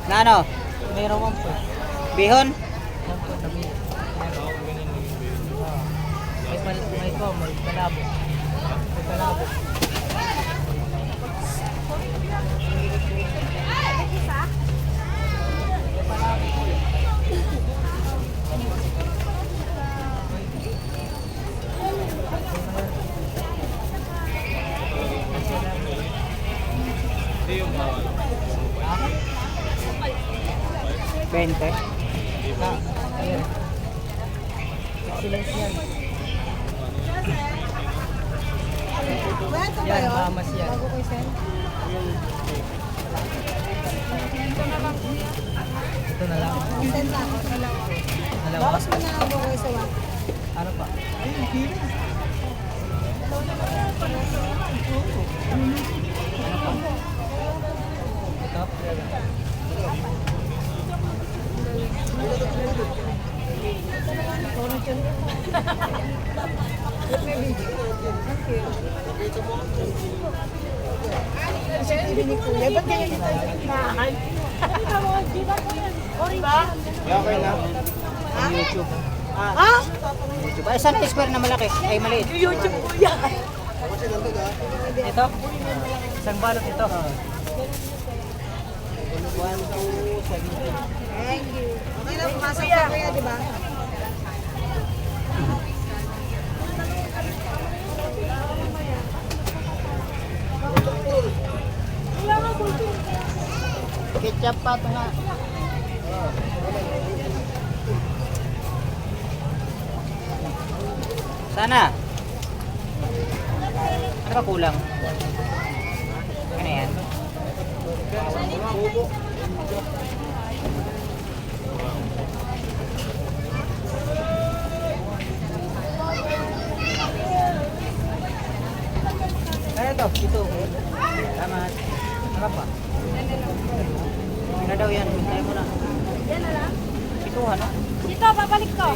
Na ano? Meron mo po. Bihon? May palabo. May palabo. Bente. Ayan. Excellence yan. Yan, mamas yan. Ito na lang. Dalawa. Bawas mo na ako kayo sa wak. Ano pa? Ito. Sabi ni Kuya, ba't ganyan dito sa gitnaan? Okay na. YouTube. Ah? YouTube. Ay, saan square na malaki? Ay, maliit. YouTube Kuya. Ito? Isang balot ito. 1, 2, 7. Thank you. Okay na, pumasok ka Kuya, di ba? Ketchup pa ito nga. Sana. Ano ba kulang? Ano yan? Kaya ito, ito. Salamat. Ano pa? Ano na daw yan? Hintay mo na. Yan na lang. Ito, ano? Dito, babalik ko.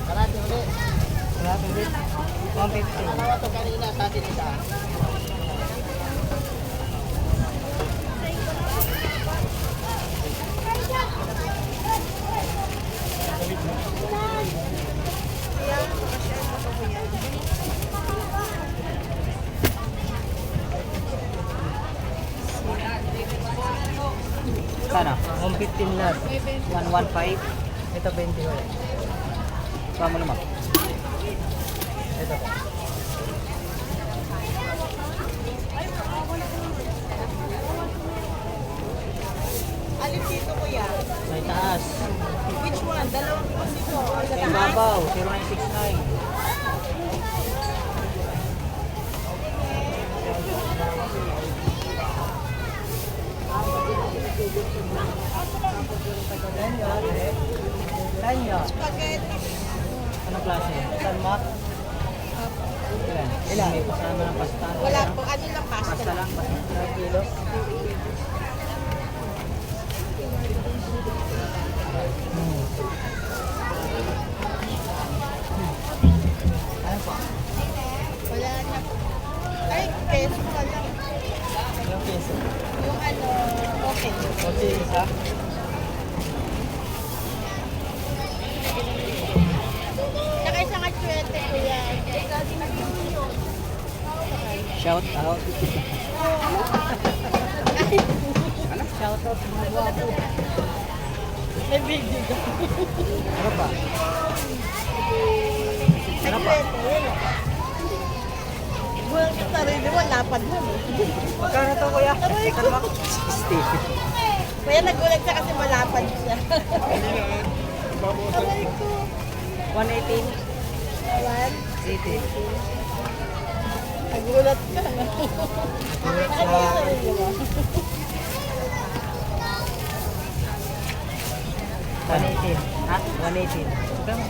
Kalati ulit. Grabe ulit. 150. Dalawa to kanina sa atin isa. Sana? 115 lahat. 115. Ito 20 wala. Sama naman. Ito po. Alin dito Kuya? Sa itaas. Which one? Dalawang dito. Sa ibabaw. 0969. Tanyo. Spaghetti. Anong klase? San Mac. Ilan? Ilan? May pasama ng pasta. Wala po. Ano lang pasta? Pasta lang. Pasta. 5 kilo. Ano pa? Wala na. Ay, peso pa lang. Ilang piso? Yung ano, okay. Okay, isa. Nakaisa nga 20 Kuya. Shout out. Shout out mga guwapo. May bigdig. Ano pa? Ano pa? Buwan ka sarili mo, lapad mo. Magkano to kuya? Aray ko. San Mac? 60. Kaya nagulat siya kasi malapad siya. Aray ko. 118. Awan. 80. Nagulat ka. Nagulat siya. Ano yung sarili mo? 118. Ha? 118. Magkano?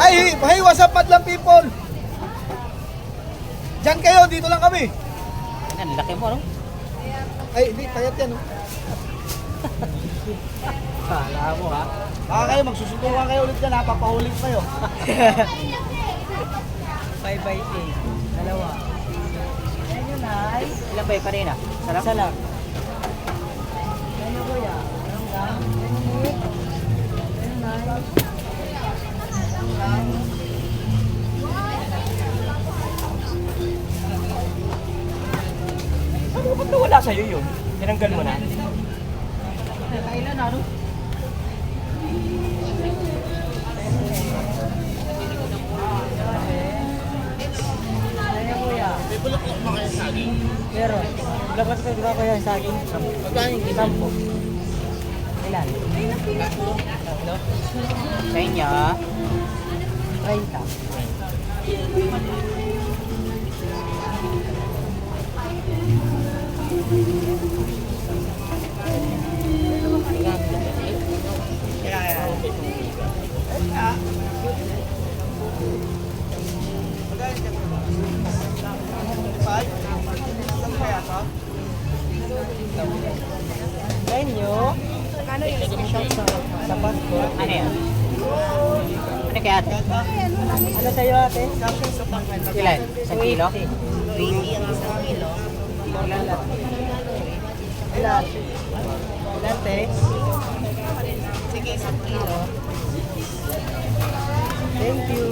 Ay, hey, what's up, Madlang people? Diyan kayo, dito lang kami. Ang laki mo, no? Ay, hindi, payat yan. Oh. Kala mo, ha? Baka kayo, magsusutukan kayo ulit yan, ha? Papahuling kayo. 5 by 8. Dalawa. Yan yun ay. Ilan ba yung kanina? Sarap? Isa lang. Yan yun kuya. Anong lang? Yan yun ay. Ano ba't nawala sa'yo yun? Tinanggal mo na? Kailan ano? May bulaklak ba kayo saging? Meron. Labas ko diba kuya yung saging? Magkano yung kilo? 10. Ilan? Tatlo? Sa inyo, 30. Sa inyo? Kano yung special sa Sa Pasko. ano yan? Ano kaya ate? Ano sa'yo ate? Ilan? 1 kilo? 20 ang isang kilo? Ilan lang? Ilan? Ilan te? Sige, isang kilo. Thank you.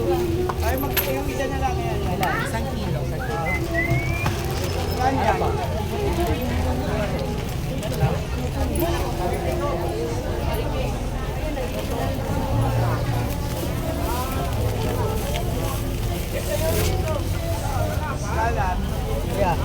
Ay, mag-isa na lang yan. Ilan? Isang kilo. Ano pa? Yeah.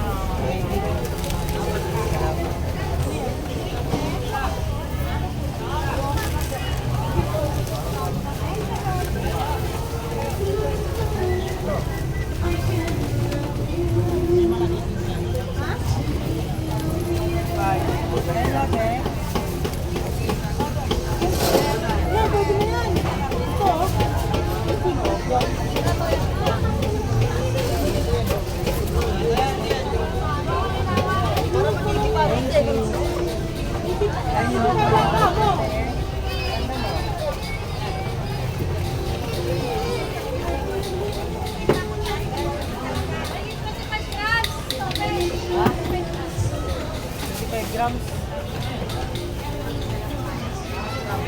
Grams.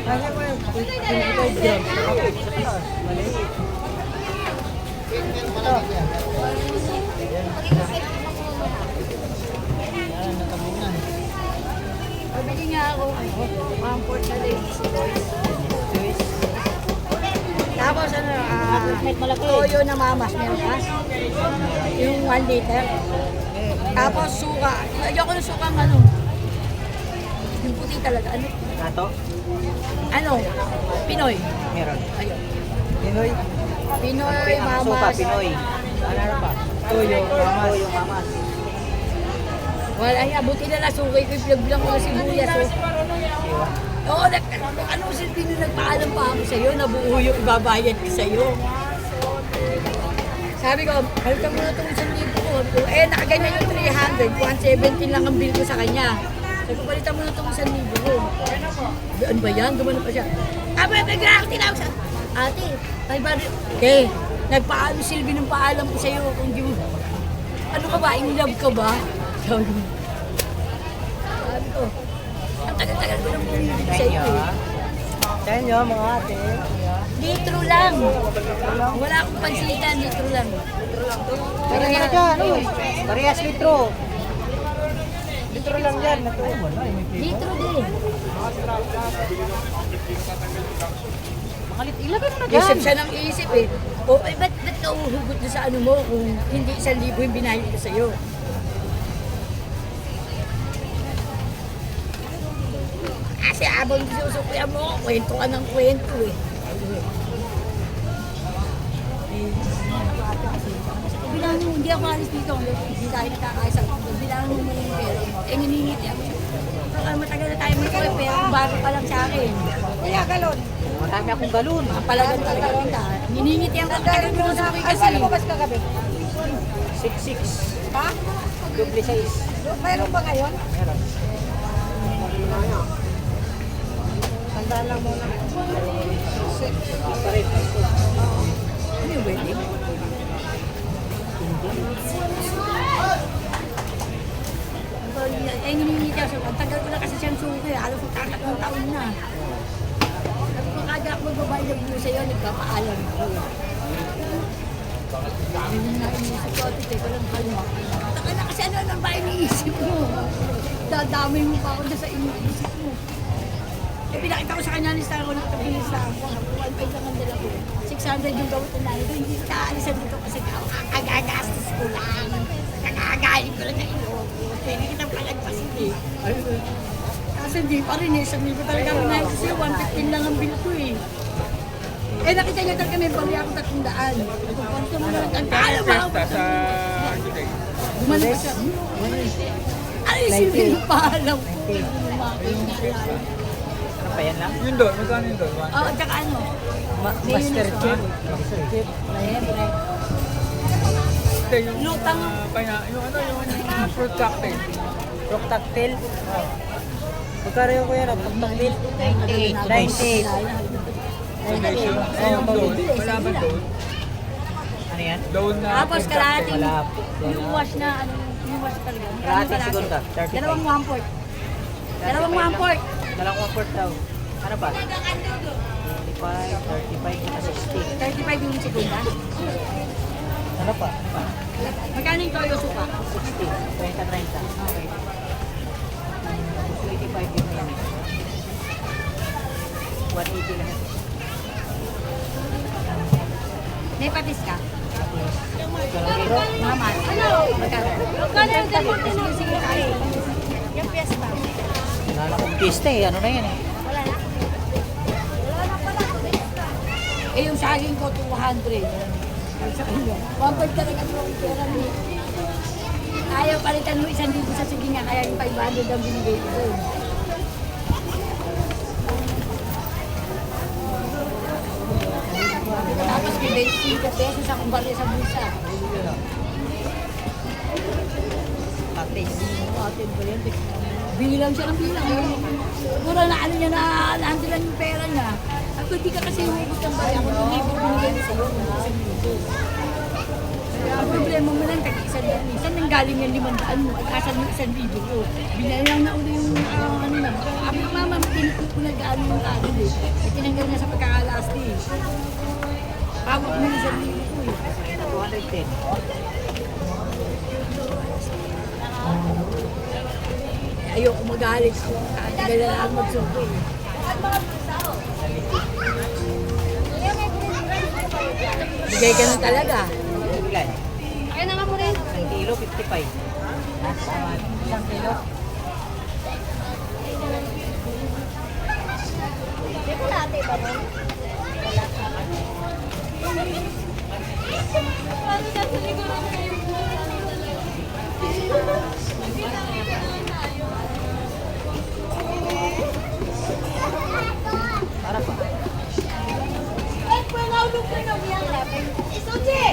Kaya ko yung 25 grams. Maliit. Yan, natabunan. Pabili nga ako. Pamport na ladies boys. Juice. Tapos ano, toyo na mamas, meron ka? Yung 1 liter. Tapos suka. Ayoko ng suka ano. Yung puti talaga. Ano? Nato? Ano? Pinoy. Meron. Ayun. Pinoy. Pinoy, Ang suka, mamas. Pinoy. Ano pa? Toyo. Mamas. Yung mamas. Wala yan. Buti na lang sukay ko. Pinagbilang ko na sibuyas. Oh. Iwa. Oo, ano silbi nung nagpaalam pa ako sa'yo, nabuo yung ibabayad ko sa'yo. Sabi ko, halitan mo na itong 1,000 ko. Eh, nakaganyan yung 300, 170 lang ang bill ko sa kanya. Sabi ko, palitan mo na itong 1,000 ko. Ano ba yan? Gumano pa siya. Aba, nagla ako tinawag sa... Ate, ay ba? Okay, nagpaalam silbi ng paalam ko sa'yo. Kung di mo... Ano ka ba? In love ka ba? Sabi ko, ang tagal-tagal ko nang bumibig Sa sa'yo. inyo, eh. Sa inyo, mga ate. Litro lang. Wala akong pansitan, litro lang. Pero yan dyan, ano? Parehas litro. Litro lang yan. Natuwa mo na. May pipo. Litro din. Ilagay mo na Isip siya ng isip eh. O, eh, ba't ka uhugot na sa ano mo kung hindi 1,000 yung binayad ko sa'yo? Kasi abang susukuyan mo, kwento ka ng kwento eh. kasi. Bilang mo, hindi ako alis dito. Hindi tayo nakakaisa. Bilang mo mo yung pera. Eh, niningiti ako. Matagal na tayo may kaya pero bago pa lang sa akin. Kaya galon. Marami akong galon. Palagan talaga kita. Niningiti ang tagal mo sa akin Ay, kasi. saan lumabas ka gabi? 6'6". Ha? Double size. Mayroon ba ngayon? Meron. Tandaan lang muna. Pareho. Ano yung wedding? Eh, niningiti ako. Ang tagal ko na kasi siyang suki. Alam ko katatlong taon na. Sabi ko kada ako magbabayad ng bulo sa'yo, nagpapaalam ako. Yun na iniisip ko, ate, teka lang kalma. Taka na kasi ano lang ba iniisip mo? Dadamay mo pa ako dyan sa iniisip mo. Eh, pinakita ko sa kanya, listahan ko, nakatabilis lang ako. 1.5 lang ang dala ko. 600 yung gawin na nito. Hindi ka aalisan dito kasi agagastos ko lang. Nakakagaling ko lang na ilo. Pwede kitang palagpasin eh. Kasi hindi pa rin eh. Sa libo talaga ako na kasi 115 lang ang bill ko eh. Eh, nakita niya talaga may bali ako 300. Pagpunta mo na lang, ang talo ba ako? Bumalik pa siya. Ay, sino pa alam ko. Ano pa yan lang? Yun doon, magkano yun doon? Oo, tsaka ano? Master Chef. Master Chef. Siyempre. Hindi, yung Lutang. yung ano, yung fruit cocktail. Rock cocktail. Magkano yung kuya? Rock cocktail? 98. 98. Foundation. Eh, yung doon, malaman doon. Ano yan? Doon na Tapos fruit kalahating Malapit. yung wash na, ano, yung wash talaga. Kalahating siguro ka, 35. Dalawang 1/4. Dalawang 1/4. Dalawang 1/4 daw. Ano pa? 35, 35, 60. 35 yung segunda. Ano pa? Ano pa? Magkano yung toyo suka? 60. 30, 30. Okay. 85 yun yan. 180 lang. May patis ka? Galangero. Mama. Ano? Magkano? Magkano yung deport? Sige, sige, kaya. Yung piyesta. Wala akong pista eh. Ano na yan eh? Wala na. Wala na pala. Eh, yung saging ko, 200. Sa kanya. 1.5 talaga yung pera niya. Ayaw palitan mo 1,000 sa sige nga, kaya yung 500 ang binigay ko. Tapos may 25 pesos akong bali sa bulsa. Patis. Atin ba yan? Bilang siya ng bilang. Siguro na ano niya na naandilan yung pera niya. At kung di ka kasi humigot ng bali, ako hindi ko binigay niya sa'yo. Ang problema mo lang, tag-isan yan. Minsan nang galing yan 500 mo, at asan yung 1,000 ko. Binalang na ulit yung ano na. Abi ko mama, tinipid ko na gaano yung kanin eh. At tinanggal niya sa pagkakalasti eh. Pawag mo yung 1,000 ko eh. 210. Ayoko magalit ako. Tagal na lang magsuko eh. Bigay ka na talaga. Ilan? Kaya na nga mo rin. 1 kilo, 55. Ha? Tama. 1 kilo. Di ko natin ba mo? Para pa. Ay, pangalog ka na yan.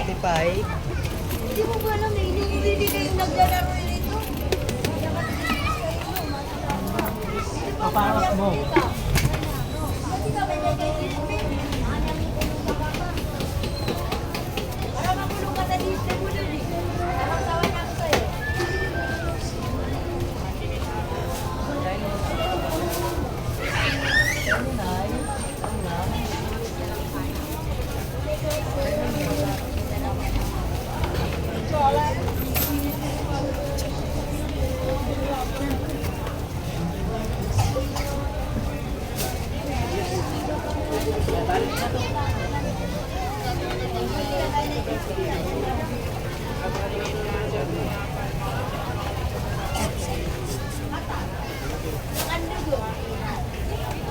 55. Hindi mo ba alam na hindi kayo naglalaro nito? Paparas mo. Para makulong ka na dito mo dun eh. Parang sawa na ako sa'yo.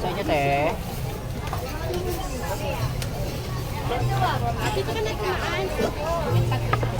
Sa inyo, te. Dito ka nagkaan.